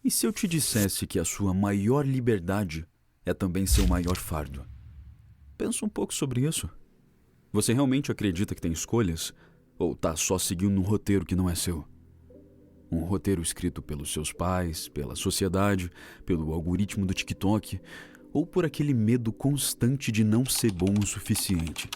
E se eu te dissesse que a sua maior liberdade é também seu maior fardo? Pensa um pouco sobre isso. Você realmente acredita que tem escolhas? Ou tá só seguindo um roteiro que não é seu? Um roteiro escrito pelos seus pais, pela sociedade, pelo algoritmo do TikTok, ou por aquele medo constante de não ser bom o suficiente?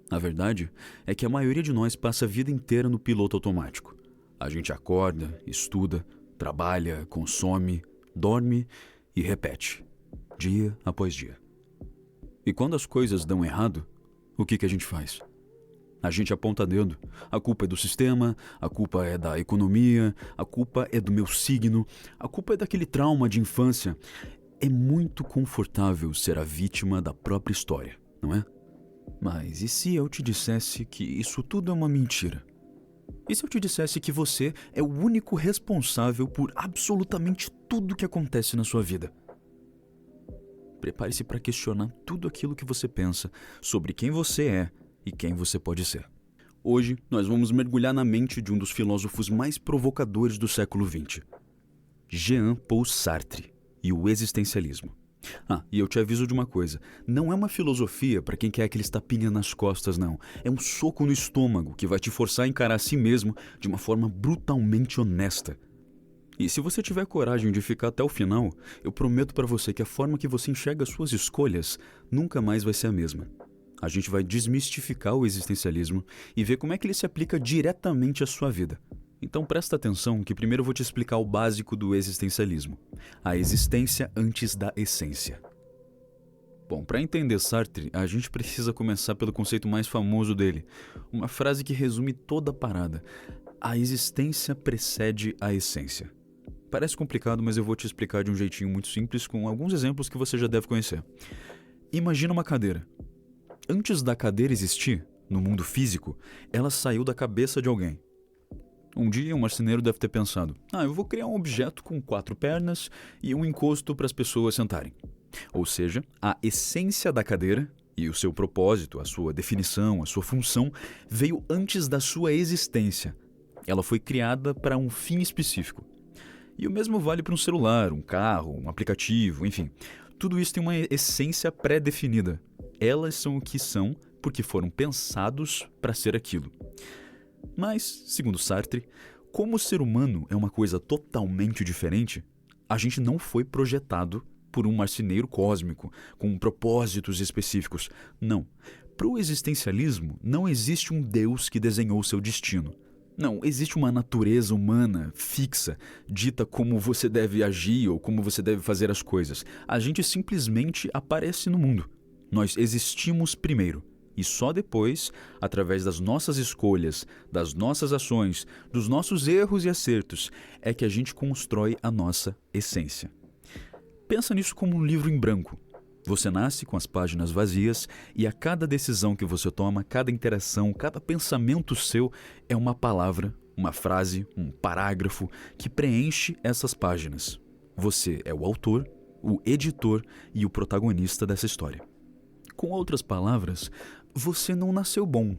A verdade é que a maioria de nós passa a vida inteira no piloto automático. A gente acorda, estuda, trabalha, consome, dorme e repete, dia após dia. E quando as coisas dão errado, o que a gente faz? A gente aponta dedo. A culpa é do sistema, a culpa é da economia, a culpa é do meu signo, a culpa é daquele trauma de infância. É muito confortável ser a vítima da própria história, não é? Mas e se eu te dissesse que isso tudo é uma mentira? E se eu te dissesse que você é o único responsável por absolutamente tudo que acontece na sua vida? Prepare-se para questionar tudo aquilo que você pensa sobre quem você é e quem você pode ser. Hoje, nós vamos mergulhar na mente de um dos filósofos mais provocadores do século XX, Jean-Paul Sartre, e o existencialismo. E eu te aviso de uma coisa, não é uma filosofia para quem quer aquele tapinha nas costas, não. É um soco no estômago que vai te forçar a encarar a si mesmo de uma forma brutalmente honesta. E se você tiver coragem de ficar até o final, eu prometo para você que a forma que você enxerga as suas escolhas nunca mais vai ser a mesma. A gente vai desmistificar o existencialismo e ver como é que ele se aplica diretamente à sua vida. Então presta atenção que primeiro eu vou te explicar o básico do existencialismo. A existência antes da essência. Bom, para entender Sartre, a gente precisa começar pelo conceito mais famoso dele. Uma frase que resume toda a parada. A existência precede a essência. Parece complicado, mas eu vou te explicar de um jeitinho muito simples com alguns exemplos que você já deve conhecer. Imagina uma cadeira. Antes da cadeira existir, no mundo físico, ela saiu da cabeça de alguém. Um dia um marceneiro deve ter pensado, eu vou criar um objeto com 4 pernas e um encosto para as pessoas sentarem. Ou seja, a essência da cadeira e o seu propósito, a sua definição, a sua função, veio antes da sua existência. Ela foi criada para um fim específico. E o mesmo vale para um celular, um carro, um aplicativo, enfim. Tudo isso tem uma essência pré-definida. Elas são o que são porque foram pensados para ser aquilo. Mas, segundo Sartre, como o ser humano é uma coisa totalmente diferente, a gente não foi projetado por um marceneiro cósmico, com propósitos específicos. Não. Para o existencialismo, não existe um Deus que desenhou seu destino. Não, existe uma natureza humana fixa, dita como você deve agir ou como você deve fazer as coisas. A gente simplesmente aparece no mundo. Nós existimos primeiro. E só depois, através das nossas escolhas, das nossas ações, dos nossos erros e acertos, é que a gente constrói a nossa essência. Pensa nisso como um livro em branco. Você nasce com as páginas vazias e a cada decisão que você toma, cada interação, cada pensamento seu é uma palavra, uma frase, um parágrafo que preenche essas páginas. Você é o autor, o editor e o protagonista dessa história. Com outras palavras, você não nasceu bom,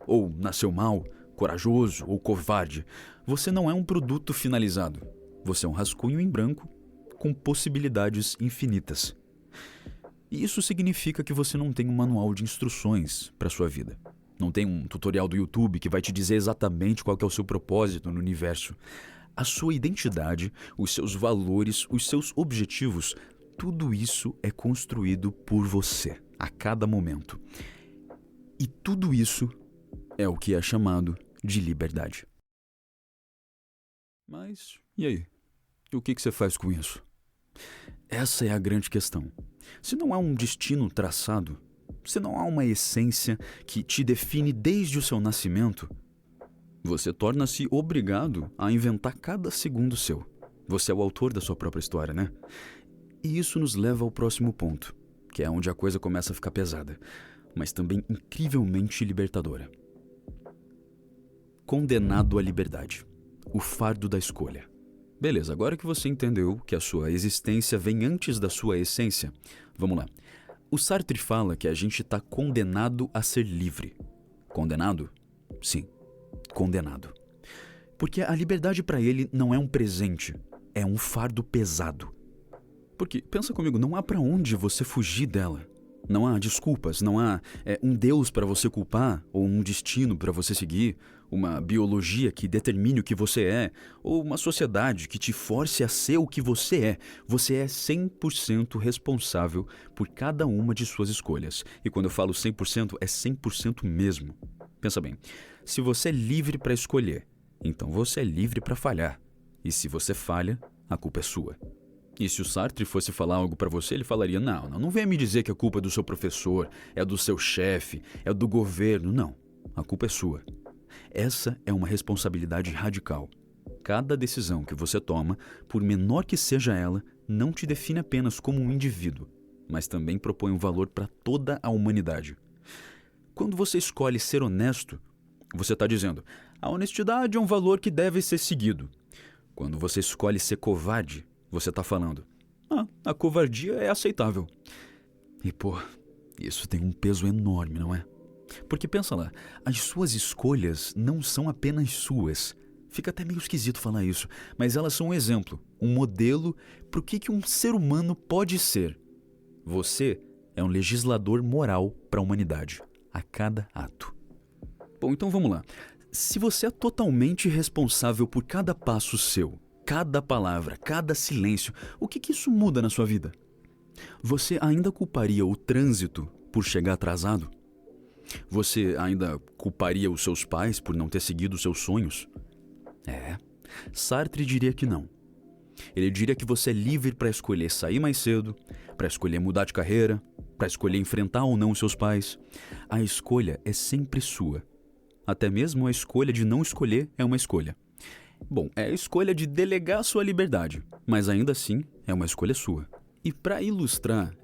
ou nasceu mal, corajoso ou covarde. Você não é um produto finalizado. Você é um rascunho em branco com possibilidades infinitas. E isso significa que você não tem um manual de instruções para a sua vida. Não tem um tutorial do YouTube que vai te dizer exatamente qual que é o seu propósito no universo. A sua identidade, os seus valores, os seus objetivos, tudo isso é construído por você, a cada momento. E tudo isso é o que é chamado de liberdade. Mas, e aí? O que você faz com isso? Essa é a grande questão. Se não há um destino traçado, se não há uma essência que te define desde o seu nascimento, você torna-se obrigado a inventar cada segundo seu. Você é o autor da sua própria história, né? E isso nos leva ao próximo ponto, que é onde a coisa começa a ficar pesada, mas também incrivelmente libertadora. Condenado à liberdade. O fardo da escolha. Beleza, agora que você entendeu que a sua existência vem antes da sua essência, vamos lá. O Sartre fala que a gente está condenado a ser livre. Condenado? Sim, condenado. Porque a liberdade para ele não é um presente, é um fardo pesado. Porque, pensa comigo, não há para onde você fugir dela. Não há desculpas, não há um Deus para você culpar, ou um destino para você seguir, uma biologia que determine o que você é, ou uma sociedade que te force a ser o que você é. Você é 100% responsável por cada uma de suas escolhas. E quando eu falo 100%, é 100% mesmo. Pensa bem, se você é livre para escolher, então você é livre para falhar. E se você falha, a culpa é sua. E se o Sartre fosse falar algo pra você, ele falaria, não venha me dizer que a culpa é do seu professor, é do seu chefe, é do governo. Não, a culpa é sua. Essa é uma responsabilidade radical. Cada decisão que você toma, por menor que seja ela, não te define apenas como um indivíduo, mas também propõe um valor para toda a humanidade. Quando você escolhe ser honesto, você está dizendo, a honestidade é um valor que deve ser seguido. Quando você escolhe ser covarde, você está falando, a covardia é aceitável. E isso tem um peso enorme, não é? Porque pensa lá, as suas escolhas não são apenas suas. Fica até meio esquisito falar isso, mas elas são um exemplo, um modelo para o que um ser humano pode ser. Você é um legislador moral para a humanidade, a cada ato. Bom, então vamos lá. Se você é totalmente responsável por cada passo seu, cada palavra, cada silêncio, o que isso muda na sua vida? Você ainda culparia o trânsito por chegar atrasado? Você ainda culparia os seus pais por não ter seguido os seus sonhos? Sartre diria que não. Ele diria que você é livre para escolher sair mais cedo, para escolher mudar de carreira, para escolher enfrentar ou não os seus pais. A escolha é sempre sua. Até mesmo a escolha de não escolher é uma escolha. Bom, é a escolha de delegar a sua liberdade, mas ainda assim é uma escolha sua. E para ilustrar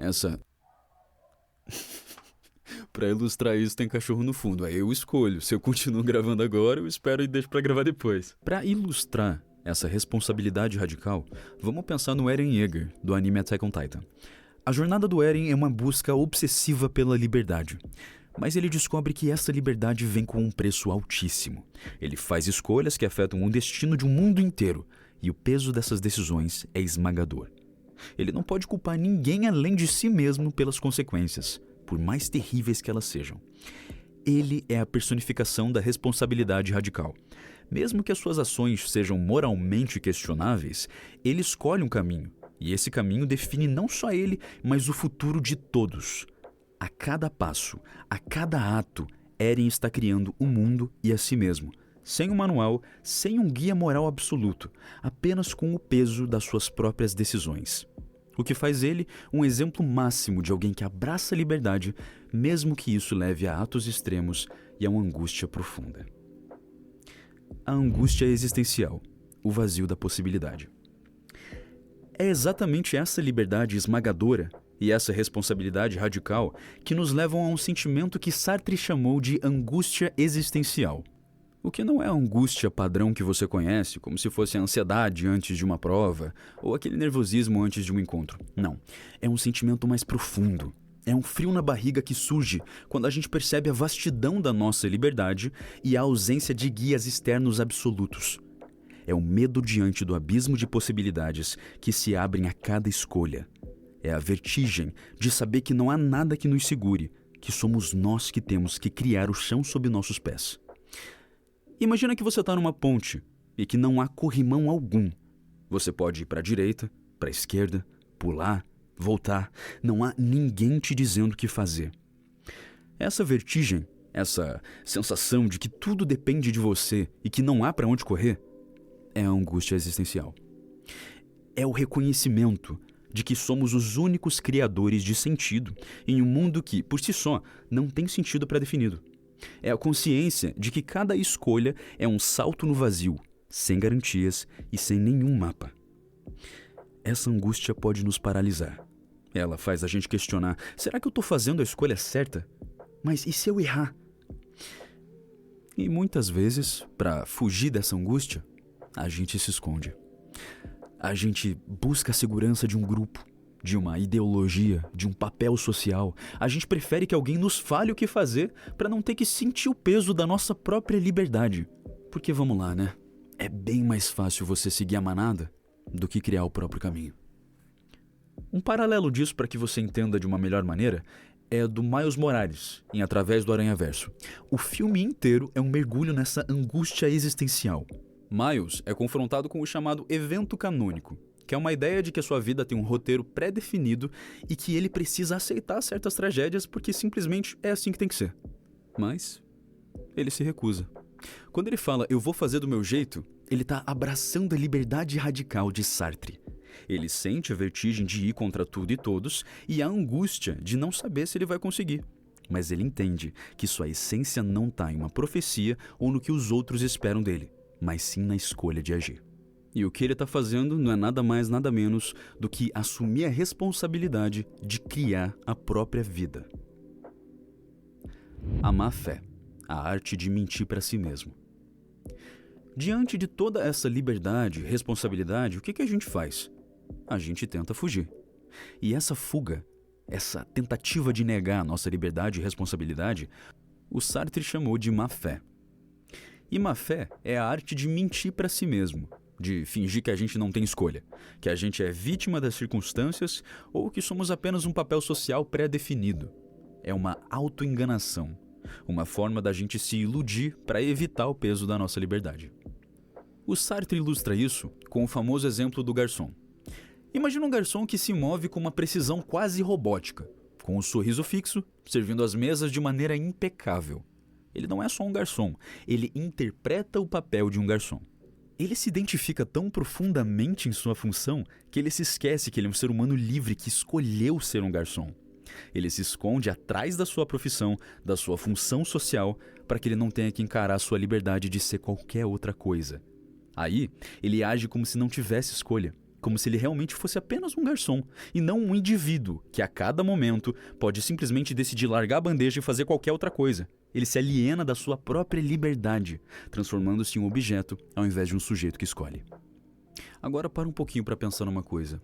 Pra ilustrar isso tem cachorro no fundo, aí eu escolho. Se eu continuo gravando agora, eu espero e deixo pra gravar depois. Pra ilustrar essa responsabilidade radical, vamos pensar no Eren Yeager, do anime Attack on Titan. A jornada do Eren é uma busca obsessiva pela liberdade. Mas ele descobre que essa liberdade vem com um preço altíssimo. Ele faz escolhas que afetam o destino de um mundo inteiro, e o peso dessas decisões é esmagador. Ele não pode culpar ninguém além de si mesmo pelas consequências, por mais terríveis que elas sejam. Ele é a personificação da responsabilidade radical. Mesmo que as suas ações sejam moralmente questionáveis, ele escolhe um caminho, e esse caminho define não só ele, mas o futuro de todos. A cada passo, a cada ato, Eren está criando o mundo e a si mesmo, sem um manual, sem um guia moral absoluto, apenas com o peso das suas próprias decisões. O que faz ele um exemplo máximo de alguém que abraça a liberdade, mesmo que isso leve a atos extremos e a uma angústia profunda. A angústia existencial, o vazio da possibilidade. É exatamente essa liberdade esmagadora e essa responsabilidade radical que nos levam a um sentimento que Sartre chamou de angústia existencial. O que não é a angústia padrão que você conhece, como se fosse a ansiedade antes de uma prova, ou aquele nervosismo antes de um encontro. Não, é um sentimento mais profundo. É um frio na barriga que surge quando a gente percebe a vastidão da nossa liberdade e a ausência de guias externos absolutos. É o medo diante do abismo de possibilidades que se abrem a cada escolha. É a vertigem de saber que não há nada que nos segure, que somos nós que temos que criar o chão sob nossos pés. Imagina que você está numa ponte e que não há corrimão algum. Você pode ir para a direita, para a esquerda, pular, voltar. Não há ninguém te dizendo o que fazer. Essa vertigem, essa sensação de que tudo depende de você e que não há para onde correr, é a angústia existencial. É o reconhecimento de que somos os únicos criadores de sentido em um mundo que, por si só, não tem sentido pré-definido. É a consciência de que cada escolha é um salto no vazio, sem garantias e sem nenhum mapa. Essa angústia pode nos paralisar. Ela faz a gente questionar, será que eu estou fazendo a escolha certa? Mas e se eu errar? E muitas vezes, para fugir dessa angústia, a gente se esconde. A gente busca a segurança de um grupo, de uma ideologia, de um papel social. A gente prefere que alguém nos fale o que fazer para não ter que sentir o peso da nossa própria liberdade. Porque vamos lá, né? É bem mais fácil você seguir a manada do que criar o próprio caminho. Um paralelo disso, para que você entenda de uma melhor maneira, é do Miles Morales, em Através do Aranhaverso. O filme inteiro é um mergulho nessa angústia existencial. Miles é confrontado com o chamado evento canônico, que é uma ideia de que a sua vida tem um roteiro pré-definido e que ele precisa aceitar certas tragédias porque simplesmente é assim que tem que ser. Mas ele se recusa. Quando ele fala, eu vou fazer do meu jeito, ele está abraçando a liberdade radical de Sartre. Ele sente a vertigem de ir contra tudo e todos e a angústia de não saber se ele vai conseguir. Mas ele entende que sua essência não está em uma profecia ou no que os outros esperam dele, mas sim na escolha de agir. E o que ele está fazendo não é nada mais, nada menos do que assumir a responsabilidade de criar a própria vida. A má fé, a arte de mentir para si mesmo. Diante de toda essa liberdade e responsabilidade, o que a gente faz? A gente tenta fugir. E essa fuga, essa tentativa de negar a nossa liberdade e responsabilidade, o Sartre chamou de má fé. E má fé é a arte de mentir para si mesmo, de fingir que a gente não tem escolha, que a gente é vítima das circunstâncias ou que somos apenas um papel social pré-definido. É uma autoenganação, uma forma da gente se iludir para evitar o peso da nossa liberdade. O Sartre ilustra isso com o famoso exemplo do garçom. Imagina um garçom que se move com uma precisão quase robótica, com um sorriso fixo, servindo as mesas de maneira impecável. Ele não é só um garçom, ele interpreta o papel de um garçom. Ele se identifica tão profundamente em sua função que ele se esquece que ele é um ser humano livre que escolheu ser um garçom. Ele se esconde atrás da sua profissão, da sua função social, para que ele não tenha que encarar sua liberdade de ser qualquer outra coisa. Aí, ele age como se não tivesse escolha, como se ele realmente fosse apenas um garçom, e não um indivíduo que a cada momento pode simplesmente decidir largar a bandeja e fazer qualquer outra coisa. Ele se aliena da sua própria liberdade, transformando-se em um objeto ao invés de um sujeito que escolhe. Agora para um pouquinho para pensar numa coisa.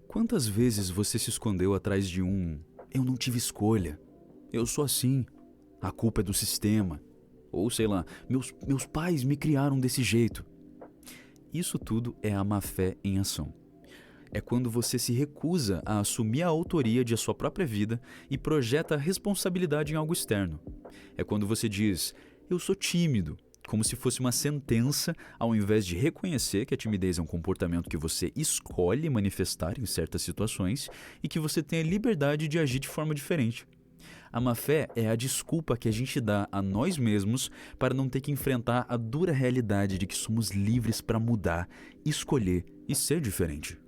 Quantas vezes você se escondeu atrás de eu não tive escolha, eu sou assim, a culpa é do sistema, ou sei lá, meus pais me criaram desse jeito. Isso tudo é a má-fé em ação. É quando você se recusa a assumir a autoria de sua própria vida e projeta a responsabilidade em algo externo. É quando você diz, eu sou tímido, como se fosse uma sentença, ao invés de reconhecer que a timidez é um comportamento que você escolhe manifestar em certas situações e que você tem a liberdade de agir de forma diferente. A má-fé é a desculpa que a gente dá a nós mesmos para não ter que enfrentar a dura realidade de que somos livres para mudar, escolher e ser diferente.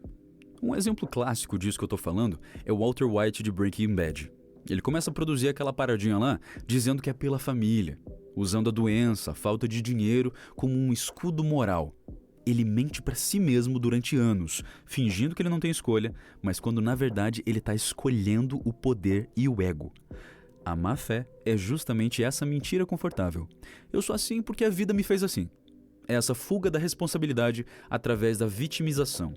Um exemplo clássico disso que eu tô falando é o Walter White de Breaking Bad. Ele começa a produzir aquela paradinha lá dizendo que é pela família, usando a doença, a falta de dinheiro como um escudo moral. Ele mente para si mesmo durante anos, fingindo que ele não tem escolha, mas quando na verdade ele está escolhendo o poder e o ego. A má-fé é justamente essa mentira confortável. Eu sou assim porque a vida me fez assim. É essa fuga da responsabilidade através da vitimização.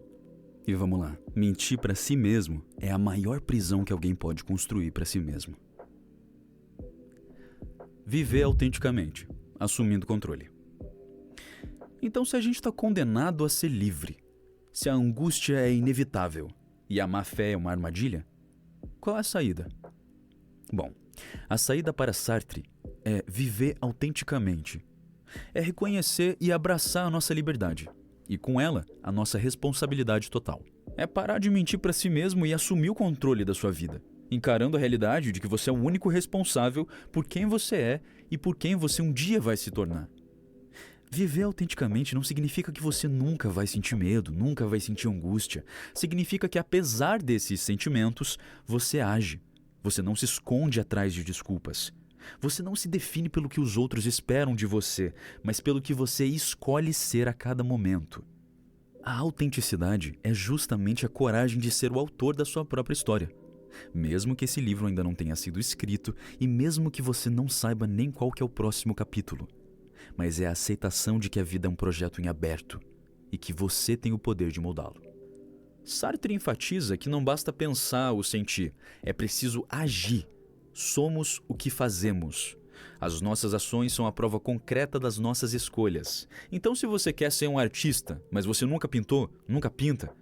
E vamos lá, mentir para si mesmo é a maior prisão que alguém pode construir para si mesmo. Viver autenticamente, assumindo controle. Então, se a gente está condenado a ser livre, se a angústia é inevitável e a má-fé é uma armadilha, qual é a saída? Bom, a saída para Sartre é viver autenticamente. É reconhecer e abraçar a nossa liberdade. E com ela, a nossa responsabilidade total. É parar de mentir para si mesmo e assumir o controle da sua vida, encarando a realidade de que você é o único responsável por quem você é e por quem você um dia vai se tornar. Viver autenticamente não significa que você nunca vai sentir medo, nunca vai sentir angústia. Significa que apesar desses sentimentos, você age. Você não se esconde atrás de desculpas. Você não se define pelo que os outros esperam de você, mas pelo que você escolhe ser a cada momento. A autenticidade é justamente a coragem de ser o autor da sua própria história. Mesmo que esse livro ainda não tenha sido escrito e mesmo que você não saiba nem qual que é o próximo capítulo. Mas é a aceitação de que a vida é um projeto em aberto e que você tem o poder de moldá-lo. Sartre enfatiza que não basta pensar ou sentir, é preciso agir. Somos o que fazemos. As nossas ações são a prova concreta das nossas escolhas. Então, se você quer ser um artista, mas você nunca pintou, nunca pinta,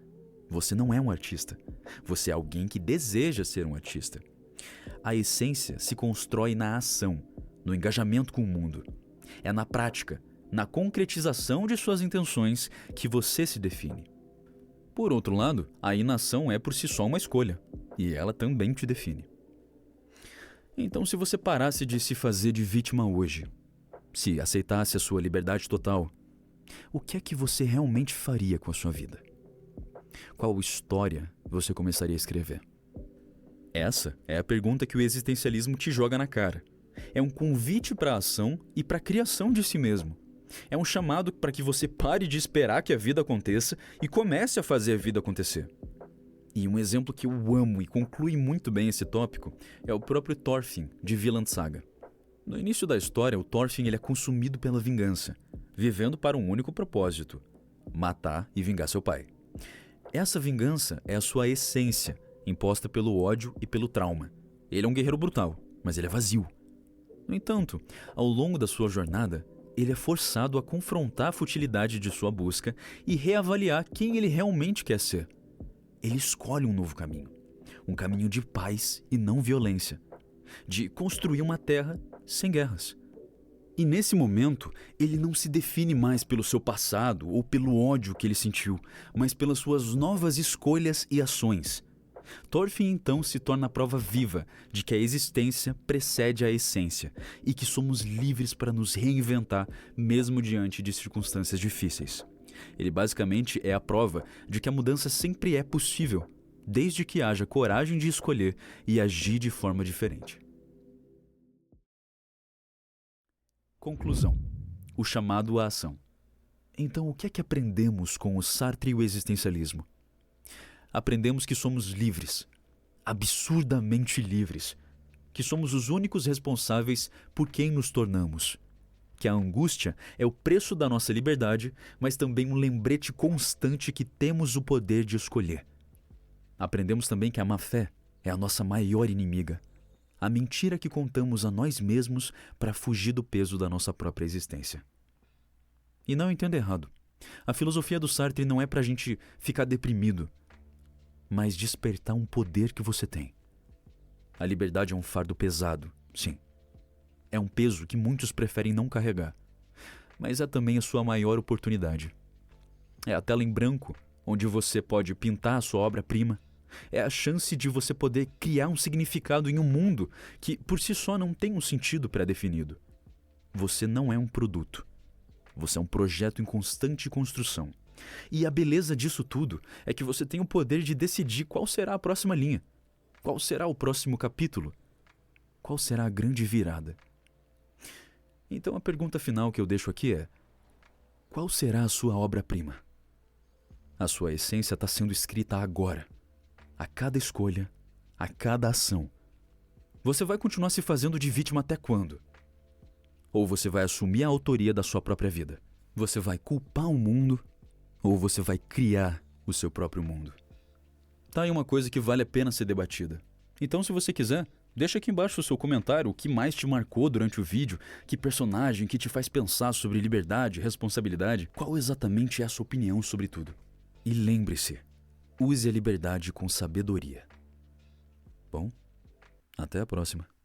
você não é um artista. Você é alguém que deseja ser um artista. A essência se constrói na ação, no engajamento com o mundo. É na prática, na concretização de suas intenções que você se define. Por outro lado, a inação é por si só uma escolha, e ela também te define. Então, se você parasse de se fazer de vítima hoje, se aceitasse a sua liberdade total, o que é que você realmente faria com a sua vida? Qual história você começaria a escrever? Essa é a pergunta que o existencialismo te joga na cara. É um convite para a ação e para a criação de si mesmo. É um chamado para que você pare de esperar que a vida aconteça e comece a fazer a vida acontecer. E um exemplo que eu amo e conclui muito bem esse tópico é o próprio Thorfinn, de Vinland Saga. No início da história, o Thorfinn ele é consumido pela vingança, vivendo para um único propósito: matar e vingar seu pai. Essa vingança é a sua essência, imposta pelo ódio e pelo trauma. Ele é um guerreiro brutal, mas ele é vazio. No entanto, ao longo da sua jornada, ele é forçado a confrontar a futilidade de sua busca e reavaliar quem ele realmente quer ser. Ele escolhe um novo caminho, um caminho de paz e não violência, de construir uma terra sem guerras. E nesse momento, ele não se define mais pelo seu passado ou pelo ódio que ele sentiu, mas pelas suas novas escolhas e ações. Thorfinn então se torna a prova viva de que a existência precede a essência e que somos livres para nos reinventar mesmo diante de circunstâncias difíceis. Ele basicamente é a prova de que a mudança sempre é possível, desde que haja coragem de escolher e agir de forma diferente. Conclusão: o chamado à ação. Então, o que é que aprendemos com o Sartre e o existencialismo? Aprendemos que somos livres, absurdamente livres, que somos os únicos responsáveis por quem nos tornamos, que a angústia é o preço da nossa liberdade, mas também um lembrete constante que temos o poder de escolher. Aprendemos também que a má-fé é a nossa maior inimiga, a mentira que contamos a nós mesmos para fugir do peso da nossa própria existência. E não entenda errado, a filosofia do Sartre não é para a gente ficar deprimido, mas despertar um poder que você tem. A liberdade é um fardo pesado, sim. É um peso que muitos preferem não carregar, mas é também a sua maior oportunidade. É a tela em branco, onde você pode pintar a sua obra-prima. É a chance de você poder criar um significado em um mundo que, por si só, não tem um sentido pré-definido. Você não é um produto. Você é um projeto em constante construção. E a beleza disso tudo é que você tem o poder de decidir qual será a próxima linha, qual será o próximo capítulo, qual será a grande virada. Então a pergunta final que eu deixo aqui é: qual será a sua obra-prima? A sua essência está sendo escrita agora, a cada escolha, a cada ação. Você vai continuar se fazendo de vítima até quando? Ou você vai assumir a autoria da sua própria vida? Você vai culpar o mundo? Ou você vai criar o seu próprio mundo? Tá aí uma coisa que vale a pena ser debatida. Então, se você quiser, deixa aqui embaixo o seu comentário, o que mais te marcou durante o vídeo, que personagem que te faz pensar sobre liberdade, responsabilidade, qual exatamente é a sua opinião sobre tudo. E lembre-se, use a liberdade com sabedoria. Bom, até a próxima.